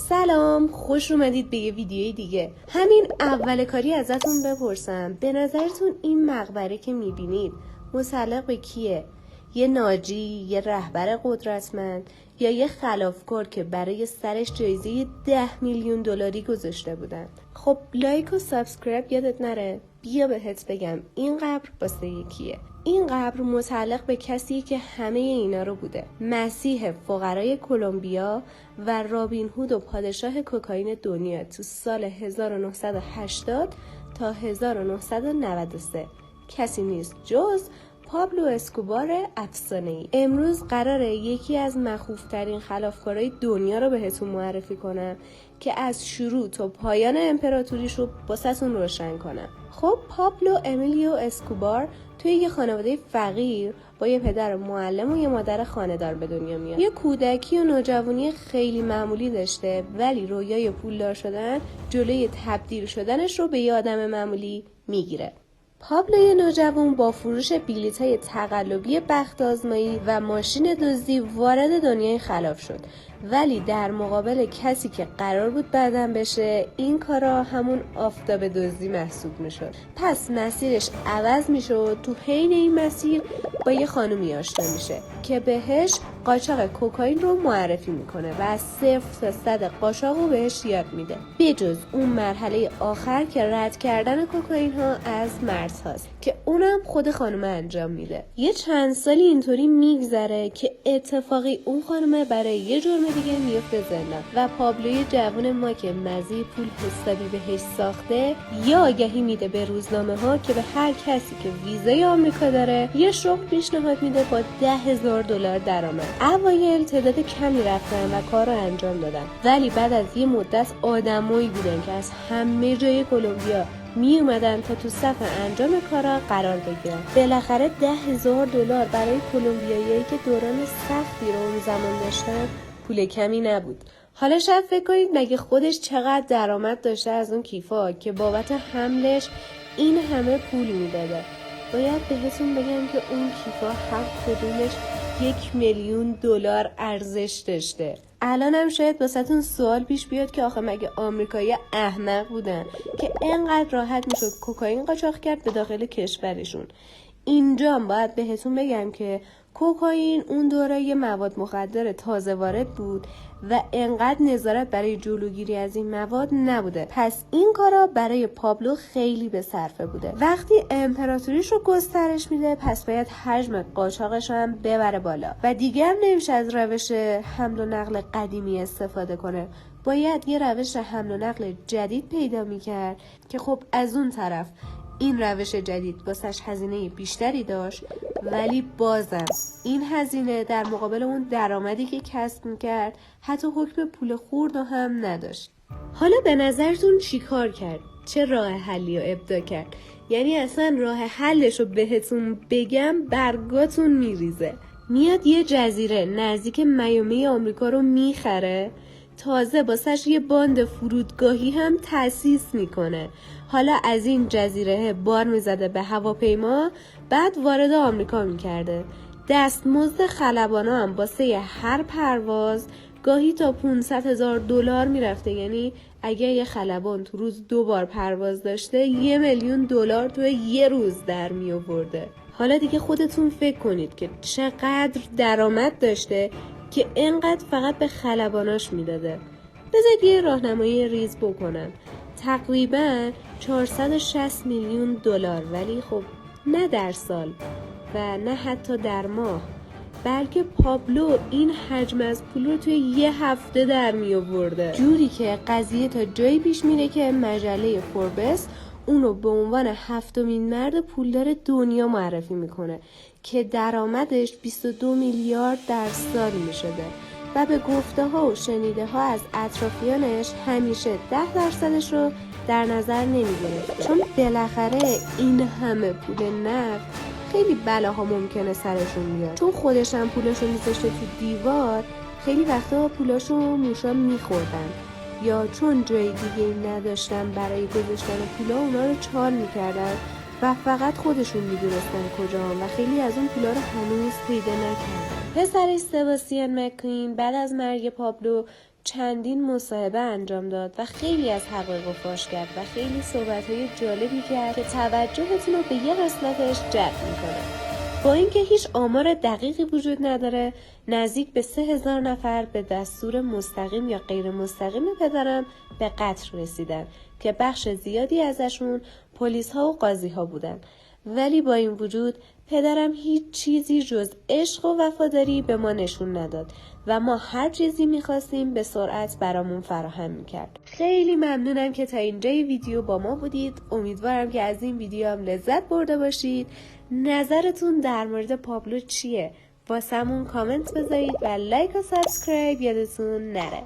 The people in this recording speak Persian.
سلام، خوش اومدید به یه ویدیوی دیگه. همین اول کاری ازتون بپرسم، به نظرتون این مقبره که میبینید متعلق به کیه؟ یه ناجی، یه رهبر قدرتمند یا یه خلافکار که برای سرش جایزه 10 میلیون دلاری گذاشته بودن؟ خب لایک و سابسکرایب یادت نره. بیا بهت بگم این قبر واسه کیه. این قبر متعلق به کسی که همه اینا رو بوده. مسیح فقرای کلمبیا و رابین هود و پادشاه کوکائین دنیا تو سال 1980 تا 1993. کسی نیست جز پابلو اسکوبار افسانه‌ای. امروز قراره یکی از مخوف‌ترین خلافکارای دنیا رو بهتون معرفی کنم که از شروع تا پایان امپراتوریش رو واسهتون روشن کنم. خب پابلو امیلیو اسکوبار توی یه خانواده فقیر با یه پدر معلم و یه مادر خانه‌دار به دنیا میاد. یه کودکی و نوجوانی خیلی معمولی داشته، ولی رویای پولدار شدن جلوی تبدیل شدنش رو به یه آدم معمولی میگیره. پابلو نوجوان با فروش بلیط‌های تقلبی بخت آزمایی و ماشین دزدی وارد دنیای خلاف شد، ولی در مقابل کسی که قرار بود بعداً بشه این کارا همون آفتاب دزدی محسوب میشد. پس مسیرش عوض میشد. تو حین این مسیر با یه خانومی آشنا میشه که بهش قاچاق کوکائین رو معرفی میکنه و از 0 تا 100 قاچاق رو بهش یاد میده، بجز اون مرحله آخر که رد کردن کوکائین ها از مرزهاست که اونم خود خانومه انجام میده. یه چند سالی اینطوری میگذره که اتفاقی اون خانومه برای یه جرم دیگه میفته زندان و پابلوی جوون ما که مزه پول حسابی بهش ساخته یا آگهی میده به روزنامه ها که به هر کسی که ویزای آمریکا داره یه شغل پیشنهاد میده با $10,000 درآمد. اوایل تعداد کمی رفتن و کار رو انجام دادن، ولی بعد از یه مدت آدمایی بودن که از همه جای کلمبیا می اومدن تا تو صف انجام کارا قرار بگیرن. بالاخره $10,000 برای کلمبیاییایی که دوران سختی رو اون زمان داشتن پول کمی نبود. حالا شاید فکر کنید مگه خودش چقدر درآمد داشته از اون کیفا که بابت حملش این همه پول میداده. باید بهتون بگم که اون کیفا هر کدومش $1,000,000 ارزش داشته. الان هم شاید واسهتون سوال پیش بیاد که آخه مگه آمریکایی احمق بودن که اینقدر راحت میشد کوکائین قاچاق کرد به داخل کشورشون؟ اینجا هم باید بهتون بگم که کوکائین اون دوره یه مواد مخدر تازه وارد بود و انقدر نظارت برای جلوگیری از این مواد نبوده. پس این کارا برای پابلو خیلی به صرفه بوده. وقتی امپراتوریش رو گسترش میده پس باید حجم قاچاقش هم ببره بالا و دیگه هم نمیشه از روش حمل و نقل قدیمی استفاده کنه. باید یه روش حمل و نقل جدید پیدا میکرد که خب از اون طرف این روش جدید واسش هزینه بیشتری داشت، ولی بازم این هزینه در مقابل اون درآمدی که کسب میکرد حتی حکم پول خورد هم نداشت. حالا به نظرتون چی کار کرد؟ چه راه حلی رو ابداع کرد؟ یعنی اصلا راه حلش رو بهتون بگم برگاتون میریزه. میاد یه جزیره نزدیک میامی آمریکا رو میخره، تازه باسش یه باند فرودگاهی هم تأسیس میکنه. حالا از این جزیره بار میزده به هواپیما، بعد وارد آمریکا میکرده. دستمزد خلبانا هم واسه هر پرواز گاهی تا $500,000 میرفته. یعنی اگه یه خلبان تو روز 2 بار پرواز داشته $1,000,000 تو یه روز در میآورده. حالا دیگه خودتون فکر کنید که چقدر درآمد داشته که اینقدر فقط به خلباناش میداده. بذارید یه راهنمایی ریز بکنم. تقریبا $460 میلیون، ولی خب نه در سال و نه حتی در ماه، بلکه پابلو این حجم از پول رو توی یه هفته در می آورده. جوری که قضیه تا جایی پیش میره که مجله فوربس اونو به عنوان 7مین مرد پولدار دنیا معرفی میکنه که درآمدش 22 میلیارد در سال میشده و به گفته ها و شنیده ها از اطرافیانش همیشه 10% رو در نظر نمیگرفته، چون بالاخره این همه پول نقد خیلی بلاها ممکنه سرشون بیاد. چون خودش هم پولاشو میذاشته تو دیوار، خیلی وقتا پولاشو موشا میخوردن، یا چون جای دیگه نداشتن برای گذاشتن پولا اونا رو چال میکردن و فقط خودشون میدونستن کجا و خیلی از اون پولا رو هنوز پیدا نکردن. پسرش سباستین مک‌کوین بعد از مرگ پابلو چندین مصاحبه انجام داد و خیلی از حقایق رو فاش کرد و خیلی صحبت‌های جالبی کرد که توجهتون رو به یه قسمتش جلب میکنه. با اینکه هیچ آمار دقیقی وجود نداره، نزدیک به 3000 نفر به دستور مستقیم یا غیر مستقیم پدرم به قتل رسیدن که بخش زیادی ازشون پلیس ها و قاضی ها بودن. ولی با این وجود پدرم هیچ چیزی جز عشق و وفاداری به ما نشون نداد و ما هر چیزی میخواستیم به سرعت برامون فراهم میکرد. خیلی ممنونم که تا اینجای ویدیو با ما بودید. امیدوارم که از این ویدیو هم لذت برده باشید. نظرتون در مورد پابلو چیه؟ واسمون کامنت بذارید و لایک و سابسکرایب یادتون نره.